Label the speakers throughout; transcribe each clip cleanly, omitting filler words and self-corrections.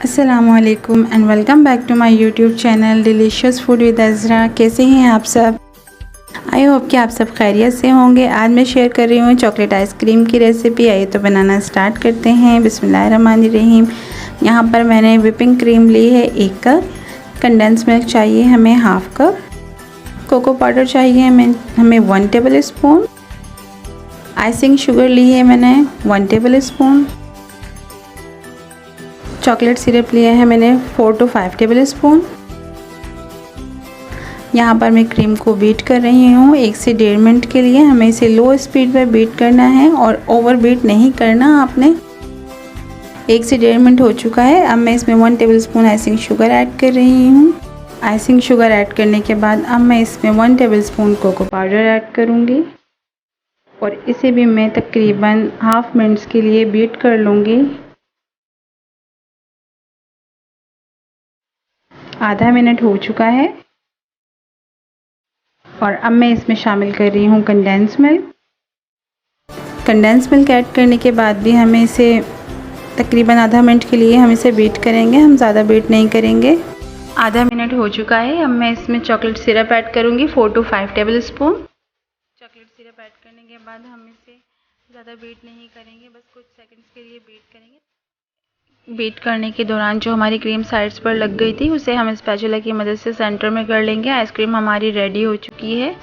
Speaker 1: अस्सलामुअलैकुम and welcome back to my YouTube channel delicious food with Azra. कैसे हैं आप सब? आई होप कि आप सब खैरियत से होंगे। आज मैं शेयर कर रही हूँ चॉकलेट आइसक्रीम की रेसिपी। आइए तो बनाना स्टार्ट करते हैं। बिस्मिल्लाहिर्रहमानिर्रहीम। यहाँ पर मैंने व्हिपिंग क्रीम ली है 1 कप, कंडेंस मिल्क चाहिए हमें 1/2 कप, कोको पाउडर चाहिए हमें 1 टेबल स्पून, आइसिंग शुगर ली है मैंने 1 टेबल स्पून, चॉकलेट सिरप लिया है मैंने 4 to 5 टेबल स्पून। यहाँ पर मैं क्रीम को बीट कर रही हूँ 1 से 1.5 मिनट के लिए। हमें इसे लो स्पीड पर बीट करना है और ओवर बीट नहीं करना आपने। 1 से 1.5 मिनट हो चुका है। अब मैं इसमें 1 table spoon icing sugar add कर रही हूँ। आइसिंग शुगर ऐड करने के बाद अब मैं इसमें 1 tablespoon cocoa powder add करूँगी और इसे भी मैं तकरीबन हाफ मिनट्स के लिए बीट कर लूँगी। आधा मिनट हो चुका है और अब मैं इसमें शामिल कर रही हूँ condense milk. Condense milk add करने के बाद भी हमें इसे तकरीबन आधा मिनट के लिए हम इसे बीट करेंगे, हम ज़्यादा बीट नहीं करेंगे। आधा मिनट हो चुका है। अब मैं इसमें चॉकलेट सिरप ऐड करूँगी 4 to 5 table spoon. Chocolate syrup add करने के बाद हम इसे ज़्यादा बीट नहीं करेंगे, बस कुछ सेकंड्स के लिए बीट करेंगे। बीट करने के दौरान जो हमारी क्रीम साइड्स पर लग गई थी उसे हम स्पैचुला की मदद से सेंटर में कर लेंगे। आइसक्रीम हमारी रेडी हो चुकी है।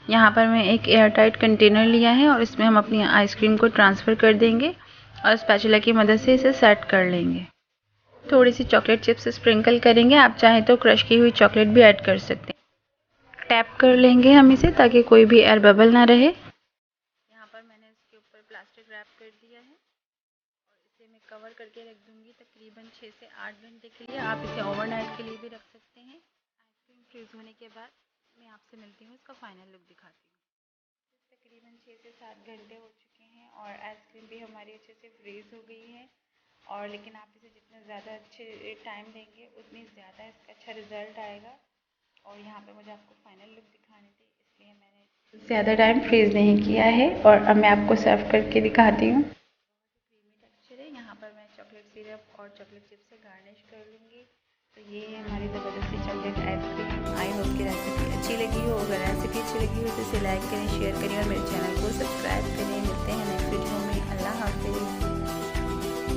Speaker 1: यहाँ पर मैं एक एयर टाइट कंटेनर लिया है और इसमें हम अपनी आइसक्रीम को ट्रांसफ़र कर देंगे और स्पैचुला की मदद से इसे सेट कर लेंगे। थोड़ी सी चॉकलेट चिप्स स्प्रिंकल करेंगे, आप चाहें तो क्रश की हुई चॉकलेट भी ऐड कर सकते हैं। टैप कर लेंगे हम इसे ताकि कोई भी एयर बबल ना रहे। यहाँ पर मैंने इसके ऊपर प्लास्टिक रैप कर दिया है और इसे मैं कवर करके रख दूँगी तकरीबन 6 से 8 घंटे के लिए। आप इसे ओवरनाइट के लिए भी रख सकते हैं। आइसक्रीम फ्रीज़ होने के बाद मैं आपसे मिलती हूँ, इसका फाइनल लुक दिखाती हूँ। तकरीबन 6 से 7 घंटे हो चुके हैं और आइसक्रीम भी हमारी अच्छे से फ्रीज़ हो गई है। और लेकिन आप इसे जितना ज़्यादा अच्छे टाइम देंगे उतनी ज़्यादा इसका अच्छा रिज़ल्ट आएगा। और यहाँ पे मुझे आपको फाइनल लुक दिखाने थी, इसलिए मैंने ज़्यादा टाइम फ्रीज़ नहीं किया है। और अब मैं आपको सर्व करके दिखाती हूँ। क्रीमी टेक्सचर है। यहाँ पर मैं चॉकलेट सिरप और चॉकलेट चिप से गार्निश कर लूँगी। तो ये है हमारी ज़बरदस्ती चॉकलेट आइसक्रीम। आई होप कि रेसिपी अच्छी लगी हो। अगर रेसिपी अच्छी लगी हो तो इसे लाइक करें, शेयर करें और मेरे चैनल को सब्सक्राइब करें। मिलते हैं नेक्स्ट वीडियो में। अल्लाह हाफ़िज़।